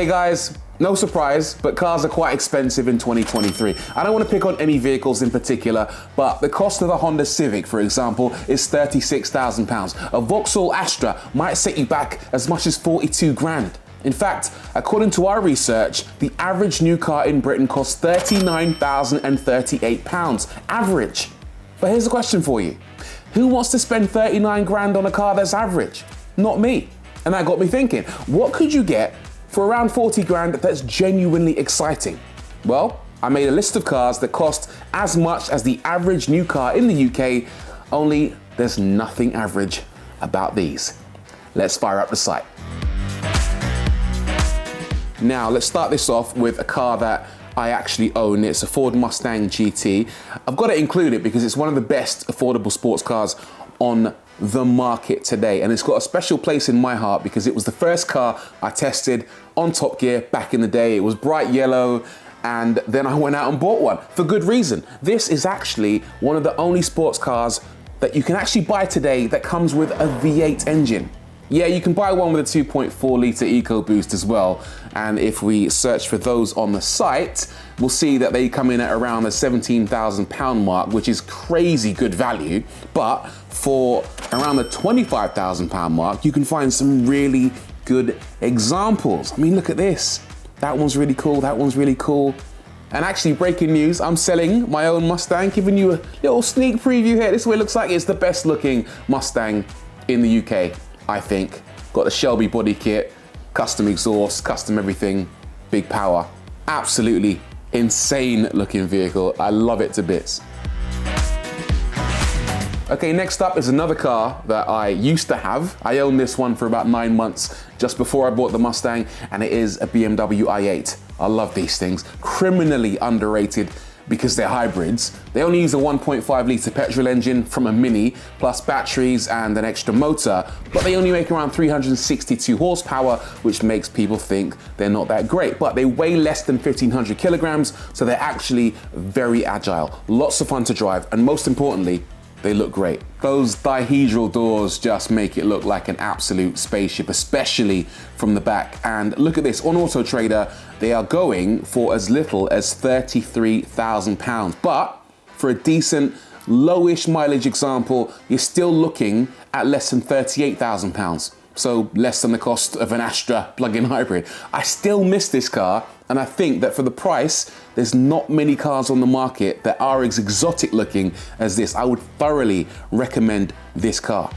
Hey guys, no surprise, but cars are quite expensive in 2023. I don't want to pick on any vehicles in particular, but the cost of a Honda Civic, for example, is £36,000. A Vauxhall Astra might set you back as much as 42 grand. In fact, according to our research, the average new car in Britain costs £39,038. Average. But here's a question for you. Who wants to spend 39 grand on a car that's average? Not me. And that got me thinking, what could you get for around 40 grand that's genuinely exciting? Well, I made a list of cars that cost as much as the average new car in the UK, only there's nothing average about these. Let's fire up the site. Now, let's start this off with a car that I actually own. It's a Ford Mustang GT. I've got to include it because it's one of the best affordable sports cars on the market today, and it's got a special place in my heart because it was the first car I tested on Top Gear back in the day. It was bright yellow, and then I went out and bought one for good reason. This is actually one of the only sports cars that you can actually buy today that comes with a V8 engine. Yeah, you can buy one with a 2.4 litre EcoBoost as well, and if we search for those on the site, we'll see that they come in at around the £17,000 mark, which is crazy good value. But for around the £25,000 mark, you can find some really good examples. I mean, look at this. That one's really cool, that one's really cool. And actually, breaking news, I'm selling my own Mustang, giving you a little sneak preview here. This is what it looks like. It's the best looking Mustang in the UK, I think. Got the Shelby body kit, custom exhaust, custom everything, big power. Absolutely insane looking vehicle. I love it to bits. Okay, next up is another car that I used to have. I owned this one for about 9 months just before I bought the Mustang, and it is a BMW i8. I love these things. Criminally underrated because they're hybrids. They only use a 1.5 litre petrol engine from a Mini, plus batteries and an extra motor, but they only make around 362 horsepower, which makes people think they're not that great. But they weigh less than 1,500 kilograms, so they're actually very agile. Lots of fun to drive, and most importantly, they look great. Those dihedral doors just make it look like an absolute spaceship, especially from the back. And look at this, on AutoTrader, they are going for as little as £33,000. But for a decent, lowish mileage example, you're still looking at less than £38,000. So less than the cost of an Astra plug-in hybrid. I still miss this car, and I think that for the price, there's not many cars on the market that are as exotic looking as this. I would thoroughly recommend this car.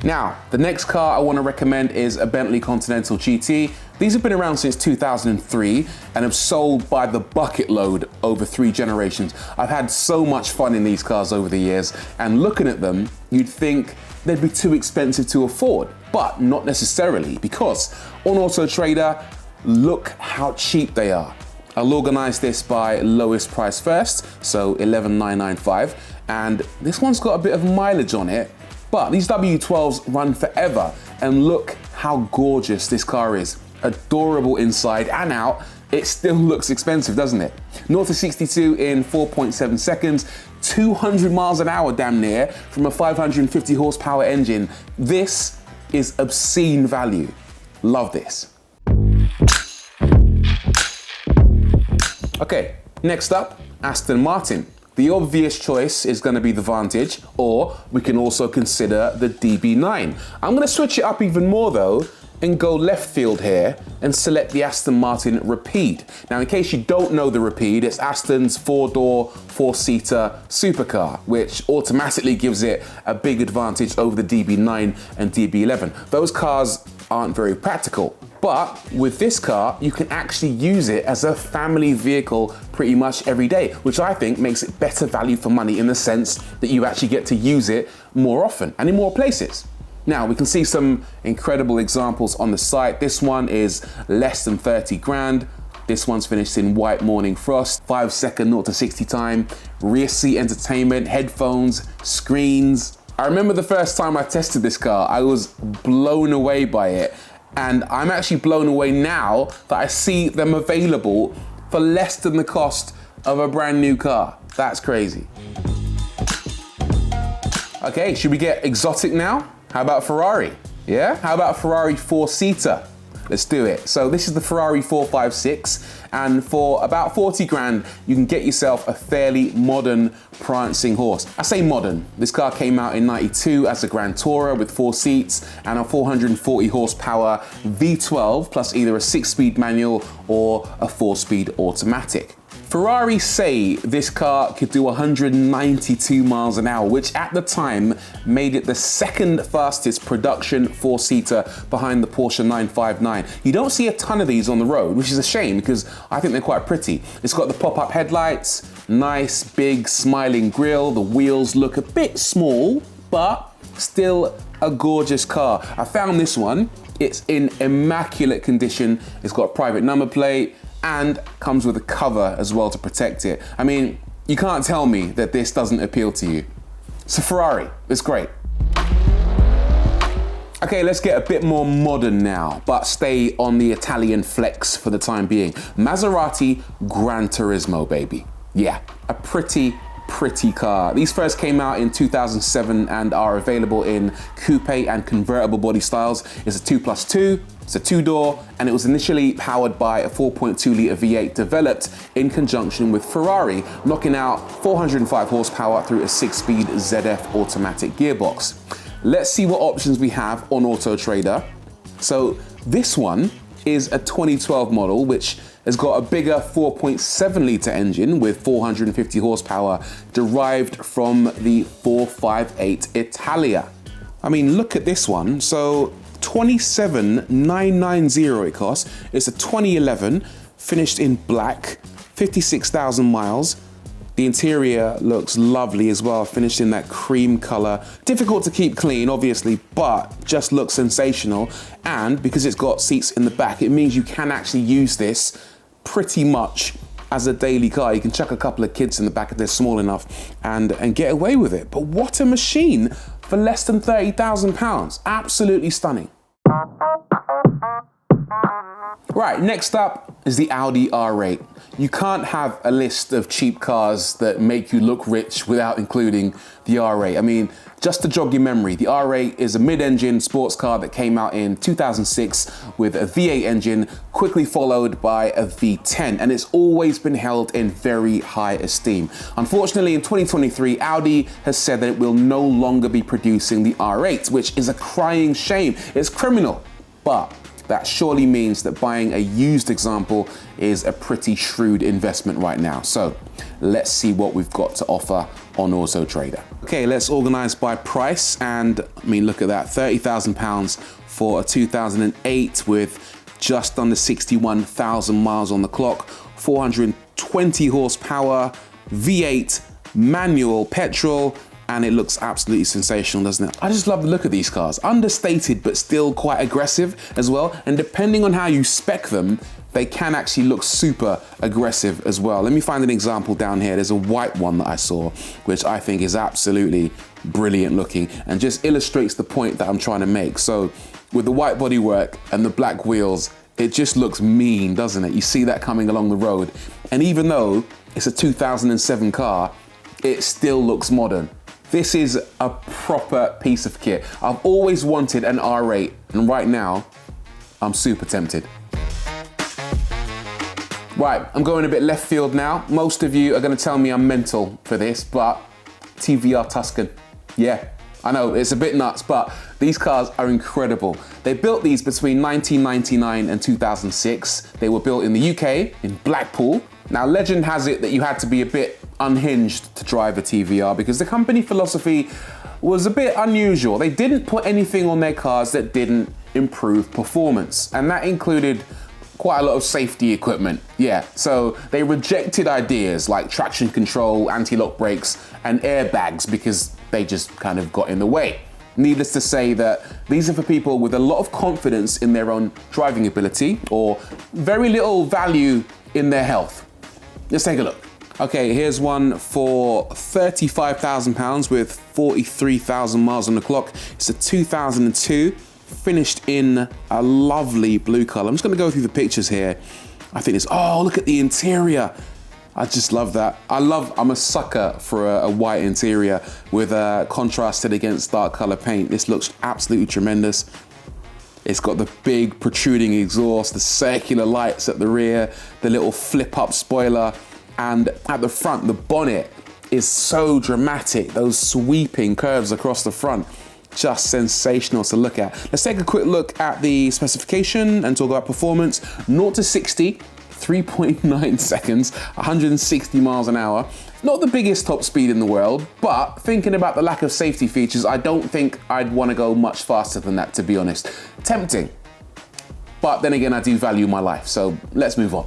Now, the next car I want to recommend is a Bentley Continental GT. These have been around since 2003 and have sold by the bucket load over 3 generations. I've had so much fun in these cars over the years, and looking at them, you'd think they'd be too expensive to afford, but not necessarily, because on AutoTrader, look how cheap they are. I'll organize this by lowest price first, so 11,995, and this one's got a bit of mileage on it, but these W12s run forever, and look how gorgeous this car is. Adorable inside and out. It still looks expensive, doesn't it? 0 to 62 in 4.7 seconds, 200 miles an hour damn near from a 550 horsepower engine. This is obscene value. Love this. Okay, next up, Aston Martin. The obvious choice is going to be the Vantage, or we can also consider the DB9. I'm going to switch it up even more though and go left field here and select the Aston Martin Rapide. Now, in case you don't know the Rapide, it's Aston's 4-door, 4-seater supercar, which automatically gives it a big advantage over the DB9 and DB11. Those cars aren't very practical, but with this car, you can actually use it as a family vehicle pretty much every day, which I think makes it better value for money in the sense that you actually get to use it more often and in more places. Now, we can see some incredible examples on the site. This one is less than 30 grand. This one's finished in white morning frost, 5-second 0 to 60 time, rear seat entertainment, headphones, screens. I remember the first time I tested this car, I was blown away by it. And I'm actually blown away now that I see them available for less than the cost of a brand new car. That's crazy. Okay, should we get exotic now? How about Ferrari? Yeah? How about a Ferrari 4-seater? Let's do it. So this is the Ferrari 456, and for about 40 grand, you can get yourself a fairly modern prancing horse. I say modern. This car came out in '92 as a Gran Tourer with 4 seats and a 440 horsepower V12 plus either a 6-speed manual or a 4-speed automatic. Ferrari say this car could do 192 miles an hour, which at the time made it the second fastest production 4-seater behind the Porsche 959. You don't see a ton of these on the road, which is a shame because I think they're quite pretty. It's got the pop-up headlights, nice big smiling grille, the wheels look a bit small, but still a gorgeous car. I found this one, it's in immaculate condition, it's got a private number plate, and comes with a cover as well to protect it. I mean, you can't tell me that this doesn't appeal to you. So Ferrari, it's great. Okay, let's get a bit more modern now, but stay on the Italian flex for the time being. Maserati Gran Turismo, baby. Yeah, a pretty car. These first came out in 2007 and are available in coupe and convertible body styles. It's a 2+2, it's a 2-door, and it was initially powered by a 4.2 litre V8 developed in conjunction with Ferrari, knocking out 405 horsepower through a 6-speed ZF automatic gearbox. Let's see what options we have on AutoTrader. So this one is a 2012 model, which has got a bigger 4.7 litre engine with 450 horsepower derived from the 458 Italia. I mean, look at this one. So 27,990 it costs. It's a 2011, finished in black, 56,000 miles. The interior looks lovely as well, finished in that cream color. Difficult to keep clean, obviously, but just looks sensational. And because it's got seats in the back, it means you can actually use this pretty much as a daily car. You can chuck a couple of kids in the back if they're small enough and get away with it. But what a machine for less than £30,000. Absolutely stunning. Right, next up is the Audi R8. You can't have a list of cheap cars that make you look rich without including the R8. I mean, just to jog your memory, the R8 is a mid-engine sports car that came out in 2006 with a V8 engine, quickly followed by a V10, and it's always been held in very high esteem. Unfortunately, in 2023, Audi has said that it will no longer be producing the R8, which is a crying shame. It's criminal, but that surely means that buying a used example is a pretty shrewd investment right now. So let's see what we've got to offer on AutoTrader. Okay, let's organize by price. And I mean, look at that, £30,000 for a 2008 with just under 61,000 miles on the clock, 420 horsepower, V8, manual, petrol, and it looks absolutely sensational, doesn't it? I just love the look of these cars. Understated, but still quite aggressive as well. And depending on how you spec them, they can actually look super aggressive as well. Let me find an example down here. There's a white one that I saw, which I think is absolutely brilliant looking and just illustrates the point that I'm trying to make. So with the white bodywork and the black wheels, it just looks mean, doesn't it? You see that coming along the road. And even though it's a 2007 car, it still looks modern. This is a proper piece of kit. I've always wanted an R8, and right now, I'm super tempted. Right, I'm going a bit left field now. Most of you are gonna tell me I'm mental for this, but TBR Tuscan. Yeah, I know, it's a bit nuts, but these cars are incredible. They built these between 1999 and 2006. They were built in the UK, in Blackpool. Now, legend has it that you had to be a bit unhinged to drive a TBR because the company philosophy was a bit unusual. They didn't put anything on their cars that didn't improve performance, and that included quite a lot of safety equipment. Yeah, so they rejected ideas like traction control, anti-lock brakes, and airbags because they just kind of got in the way. Needless to say that these are for people with a lot of confidence in their own driving ability or very little value in their health. Let's take a look. Okay, here's one for £35,000 with 43,000 miles on the clock. It's a 2002, finished in a lovely blue color. I'm just gonna go through the pictures here. I think it's, oh, look at the interior. I just love that. I'm a sucker for a white interior with contrasted against dark color paint. This looks absolutely tremendous. It's got the big protruding exhaust, the circular lights at the rear, the little flip up spoiler, and at the front, the bonnet is so dramatic. Those sweeping curves across the front, just sensational to look at. Let's take a quick look at the specification and talk about performance. 0 to 60, 3.9 seconds, 160 miles an hour. Not the biggest top speed in the world, but thinking about the lack of safety features, I don't think I'd want to go much faster than that, to be honest. Tempting, but then again, I do value my life, so let's move on.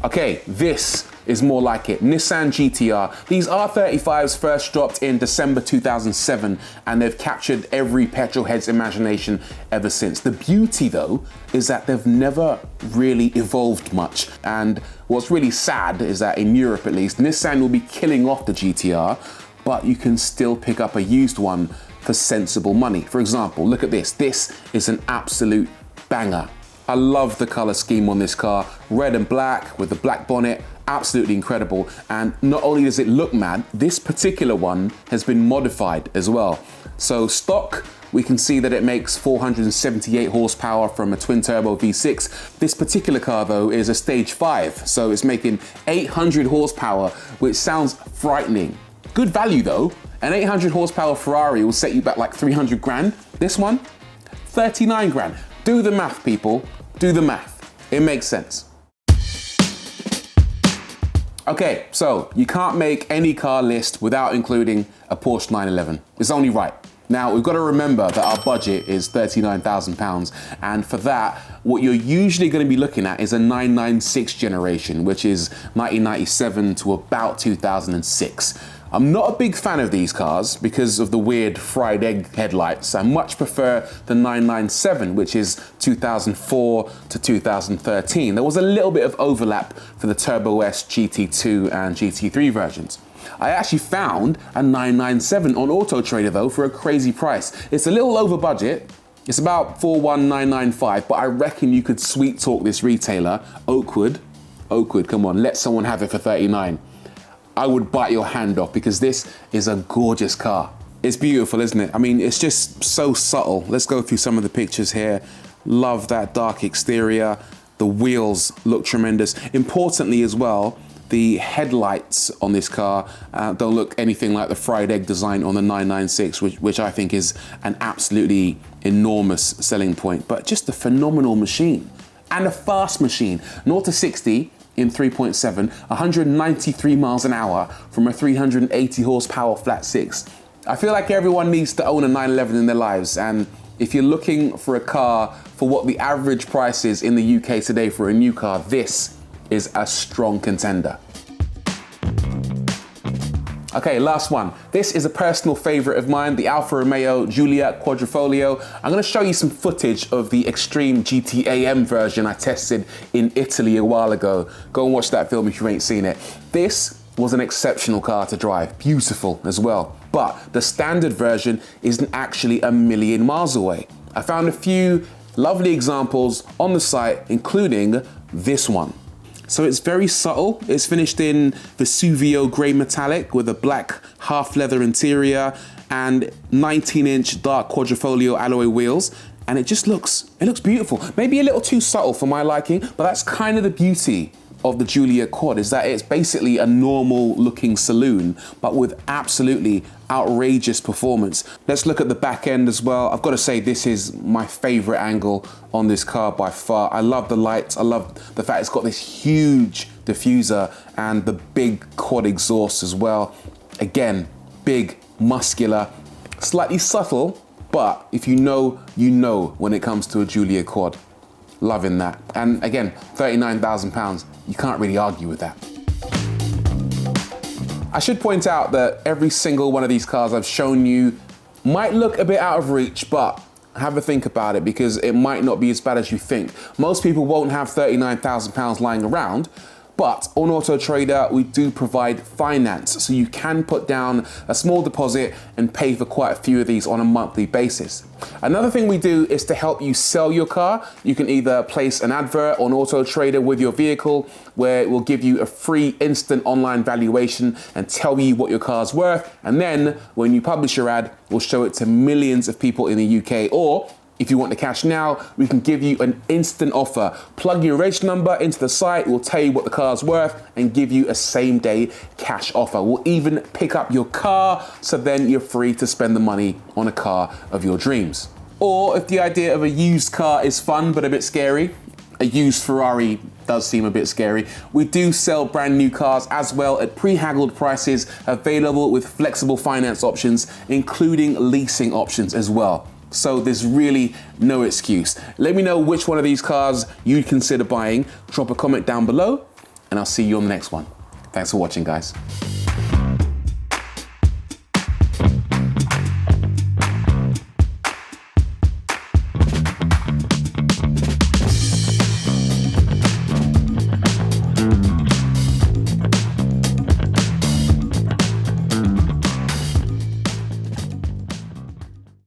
Okay, this is more like it. Nissan GTR. These R35s first dropped in December 2007, and they've captured every petrol head's imagination ever since. The beauty though is that they've never really evolved much. And what's really sad is that in Europe at least, Nissan will be killing off the GTR, but you can still pick up a used one for sensible money. For example, look at this. This is an absolute banger. I love the color scheme on this car. Red and black with the black bonnet, absolutely incredible. And not only does it look mad, this particular one has been modified as well. So stock, we can see that it makes 478 horsepower from a twin turbo V6. This particular car though is a stage 5, so it's making 800 horsepower, which sounds frightening. Good value though. An 800 horsepower Ferrari will set you back like 300 grand. This one, 39 grand. Do the math, people. Do the math. It makes sense. Okay, so you can't make any car list without including a Porsche 911. It's only right. Now, we've got to remember that our budget is £39,000, and for that, what you're usually going to be looking at is a 996 generation, which is 1997 to about 2006. I'm not a big fan of these cars because of the weird fried egg headlights. I much prefer the 997, which is 2004 to 2013. There was a little bit of overlap for the Turbo S GT2 and GT3 versions. I actually found a 997 on AutoTrader though for a crazy price. It's a little over budget. It's about 41995, but I reckon you could sweet talk this retailer, Oakwood, come on, let someone have it for 39. I would bite your hand off because this is a gorgeous car. It's beautiful, isn't it? I mean, it's just so subtle. Let's go through some of the pictures here. Love that dark exterior. The wheels look tremendous. Importantly as well, the headlights on this car don't look anything like the fried egg design on the 996, which I think is an absolutely enormous selling point, but just a phenomenal machine and a fast machine. 0 to 60 in 3.7, 193 miles an hour from a 380 horsepower flat 6. I feel like everyone needs to own a 911 in their lives, and if you're looking for a car for what the average price is in the UK today for a new car, this is a strong contender. Okay, last one. This is a personal favorite of mine, the Alfa Romeo Giulia Quadrifoglio. I'm gonna show you some footage of the Extreme GT-AM version I tested in Italy a while ago. Go and watch that film if you ain't seen it. This was an exceptional car to drive, beautiful as well. But the standard version isn't actually a million miles away. I found a few lovely examples on the site, including this one. So it's very subtle. It's finished in Vesuvio grey metallic with a black half leather interior and 19-inch dark Quadrifoglio alloy wheels. And it just looks beautiful. Maybe a little too subtle for my liking, but that's kind of the beauty of the Giulia Quad, is that it's basically a normal looking saloon, but with absolutely outrageous performance. Let's look at the back end as well. I've got to say, this is my favorite angle on this car by far. I love the lights. I love the fact it's got this huge diffuser and the big quad exhaust as well. Again, big, muscular, slightly subtle, but if you know, you know when it comes to a Giulia Quad. Loving that. And again, £39,000. You can't really argue with that. I should point out that every single one of these cars I've shown you might look a bit out of reach, but have a think about it because it might not be as bad as you think. Most people won't have £39,000 lying around, But on AutoTrader, we do provide finance, so you can put down a small deposit and pay for quite a few of these on a monthly basis. Another thing we do is to help you sell your car. You can either place an advert on AutoTrader with your vehicle, where it will give you a free instant online valuation and tell you what your car's worth. And then when you publish your ad, we'll show it to millions of people in the UK. Or if you want the cash now, we can give you an instant offer. Plug your reg number into the site, we'll tell you what the car's worth and give you a same day cash offer. We'll even pick up your car, so then you're free to spend the money on a car of your dreams. Or if the idea of a used car is fun but a bit scary, a used Ferrari does seem a bit scary, we do sell brand new cars as well at pre-haggled prices, available with flexible finance options, including leasing options as well. So there's really no excuse. Let me know which one of these cars you'd consider buying. Drop a comment down below and I'll see you on the next one. Thanks for watching, guys.